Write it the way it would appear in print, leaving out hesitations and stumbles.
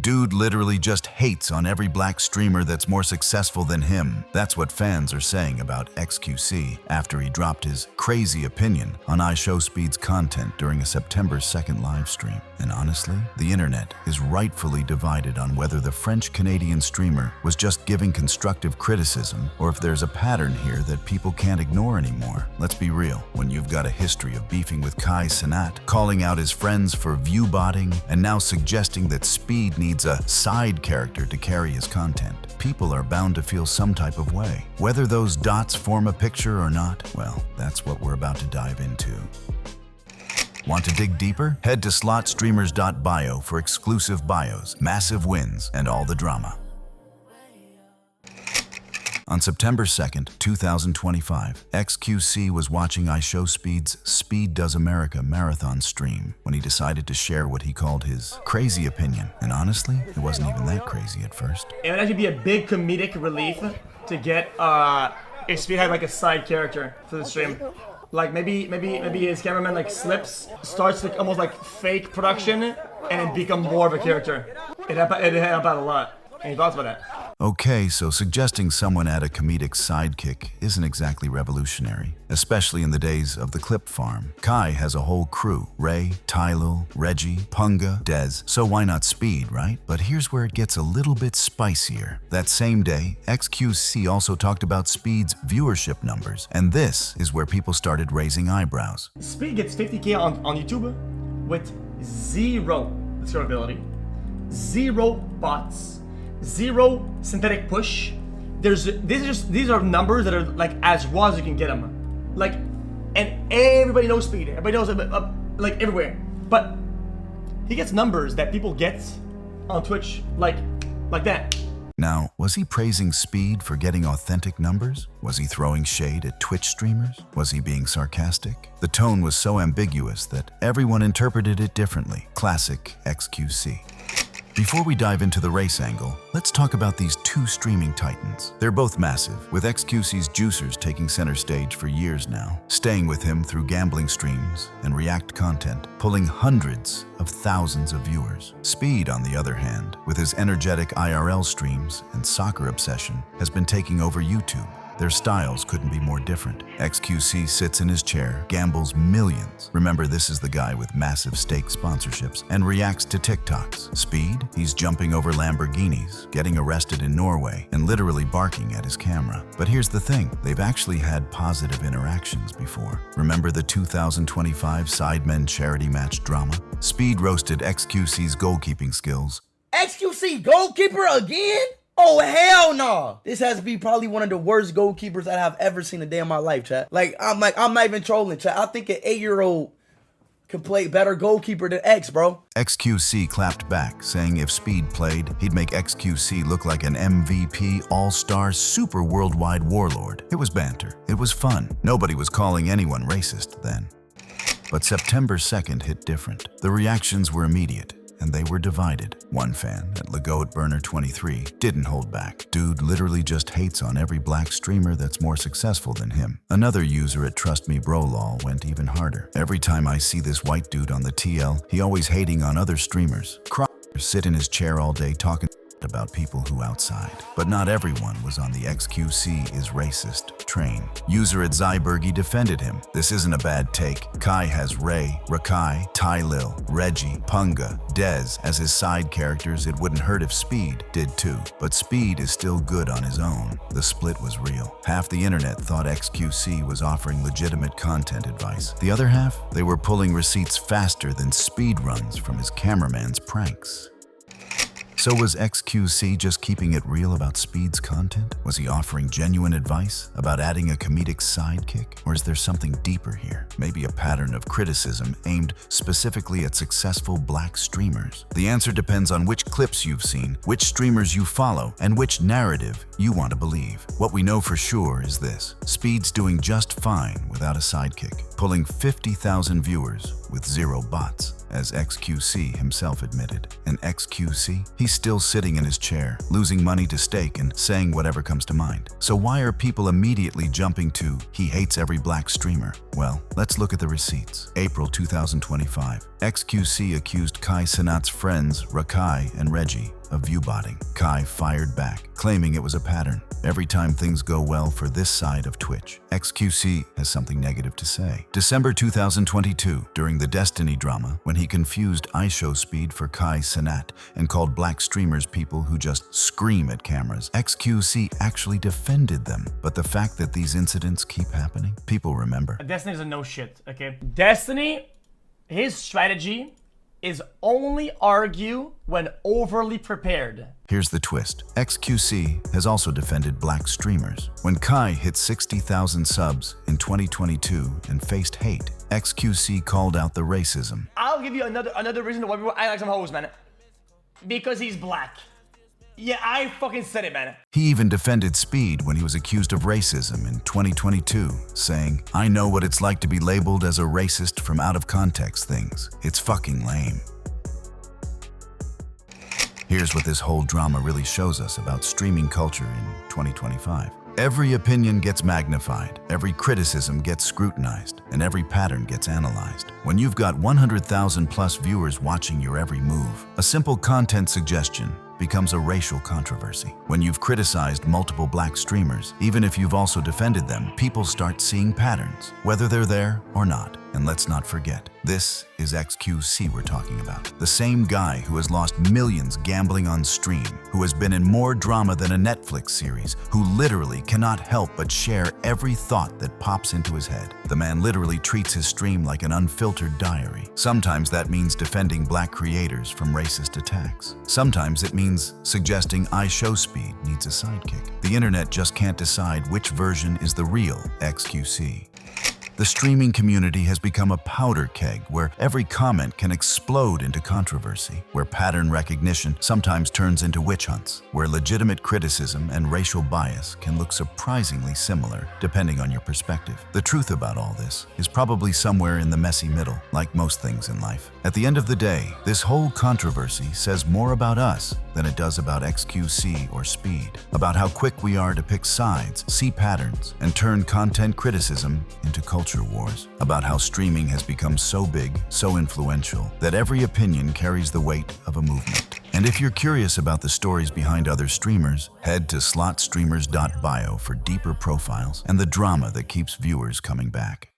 Dude literally just hates on every black streamer that's more successful than him. That's what fans are saying about xQc after he dropped his crazy opinion on IShowSpeed's content during a September 2nd live stream. And honestly, the internet is rightfully divided on whether the French-Canadian streamer was just giving constructive criticism or if there's a pattern here that people can't ignore anymore. Let's be real, when you've got a history of beefing with Kai Cenat, calling out his friends for viewbotting, and now suggesting that Speed needs a side character to carry his content, people are bound to feel some type of way. Whether those dots form a picture or not, well, that's what we're about to dive into. Want to dig deeper? Head to SLOTSTREAMERS.BIO for exclusive bios, massive wins, and all the drama. On September 2nd, 2025, xQc was watching IShowSpeed's Speed Does America marathon stream when he decided to share what he called his crazy opinion. And honestly, it wasn't even that crazy at first. It would actually be a big comedic relief to get if Speed had like a side character for the stream. Like maybe his cameraman like slips, starts like almost like fake production, and it become more of a character. It helped out a lot. Any thoughts about that? Okay, so suggesting someone add a comedic sidekick isn't exactly revolutionary, especially in the days of the clip farm. Kai has a whole crew: Ray, Tylil, Reggie, Punga, Dez, so why not Speed, right? But here's where it gets a little bit spicier. That same day, xQc also talked about Speed's viewership numbers, and this is where people started raising eyebrows. Speed gets 50K on YouTube with zero discoverability, zero bots, zero synthetic push. These are numbers that are like as raw as you can get them. Like, and everybody knows Speed. Everybody knows like everywhere. But he gets numbers that people get on Twitch like that. Now, was he praising Speed for getting authentic numbers? Was he throwing shade at Twitch streamers? Was he being sarcastic? The tone was so ambiguous that everyone interpreted it differently. Classic xQc. Before we dive into the race angle, let's talk about these two streaming titans. They're both massive, with xQc's juicers taking center stage for years now, staying with him through gambling streams and React content, pulling hundreds of thousands of viewers. Speed, on the other hand, with his energetic IRL streams and soccer obsession, has been taking over YouTube. Their styles couldn't be more different. xQc sits in his chair, gambles millions. Remember, this is the guy with massive stake sponsorships and reacts to TikToks. Speed, he's jumping over Lamborghinis, getting arrested in Norway, and literally barking at his camera. But here's the thing, they've actually had positive interactions before. Remember the 2025 Sidemen charity match drama? Speed roasted xQc's goalkeeping skills. xQc goalkeeper again? Oh, hell no. This has to be probably one of the worst goalkeepers that I've ever seen a day in my life, chat. I'm not even trolling, chat. I think an 8-year-old can play better goalkeeper than X, bro. xQc clapped back, saying if Speed played, he'd make xQc look like an MVP, all-star, super worldwide warlord. It was banter. It was fun. Nobody was calling anyone racist then. But September 2nd hit different. The reactions were immediate, and they were divided. One fan, at LeGoatBurner23, didn't hold back. Dude literally just hates on every black streamer that's more successful than him. Another user at TrustMeBroLol went even harder. Every time I see this white dude on the TL, he always hating on other streamers. Sit in his chair all day talking about people who outside. But not everyone was on the xQc is racist train. User at Zybergy defended him. This isn't a bad take. Kai has Ray, Rakai, Tylil, Reggie, Punga, Dez as his side characters. It wouldn't hurt if Speed did too. But Speed is still good on his own. The split was real. Half the internet thought xQc was offering legitimate content advice. The other half, they were pulling receipts faster than Speed runs from his cameraman's pranks. So was xQc just keeping it real about Speed's content? Was he offering genuine advice about adding a comedic sidekick? Or is there something deeper here? Maybe a pattern of criticism aimed specifically at successful black streamers? The answer depends on which clips you've seen, which streamers you follow, and which narrative you want to believe. What we know for sure is this: Speed's doing just fine without a sidekick. pulling 50,000 viewers with 0 bots, as xQc himself admitted. And xQc? He's still sitting in his chair, losing money to stake and saying whatever comes to mind. So why are people immediately jumping to, he hates every black streamer? Well, let's look at the receipts. April 2025. xQc accused Kai Cenat's friends, Kai and Reggie, of viewbotting. Kai fired back, claiming it was a pattern. Every time things go well for this side of Twitch, xQc has something negative to say. December 2022, during the Destiny drama, when he confused IShowSpeed for Kai Cenat and called black streamers people who just scream at cameras, xQc actually defended them. But the fact that these incidents keep happening, people remember. Destiny's a no shit, okay? Destiny, his strategy is only argue when overly prepared. Here's the twist. xQc has also defended black streamers. When Kai hit 60,000 subs in 2022 and faced hate, xQc called out the racism. I'll give you another reason why people act like some hoes, man. Because he's black. Yeah, I fucking said it, man. He even defended Speed when he was accused of racism in 2022, saying, "I know what it's like to be labeled as a racist from out-of-context things. It's fucking lame." Here's what this whole drama really shows us about streaming culture in 2025. Every opinion gets magnified, every criticism gets scrutinized, and every pattern gets analyzed. When you've got 100,000 plus viewers watching your every move, a simple content suggestion becomes a racial controversy. When you've criticized multiple black streamers, even if you've also defended them, people start seeing patterns, whether they're there or not. And let's not forget, this is xQc we're talking about. The same guy who has lost millions gambling on stream, who has been in more drama than a Netflix series, who literally cannot help but share every thought that pops into his head. The man literally treats his stream like an unfiltered diary. Sometimes that means defending black creators from racist attacks. Sometimes it means suggesting IShowSpeed needs a sidekick. The internet just can't decide which version is the real xQc. The streaming community has become a powder keg where every comment can explode into controversy, where pattern recognition sometimes turns into witch hunts, where legitimate criticism and racial bias can look surprisingly similar depending on your perspective. The truth about all this is probably somewhere in the messy middle, like most things in life. At the end of the day, this whole controversy says more about us than it does about xQc or Speed, about how quick we are to pick sides, see patterns, and turn content criticism into culture wars, about how streaming has become so big, so influential, that every opinion carries the weight of a movement. And if you're curious about the stories behind other streamers, head to SLOTSTREAMERS.BIO for deeper profiles and the drama that keeps viewers coming back.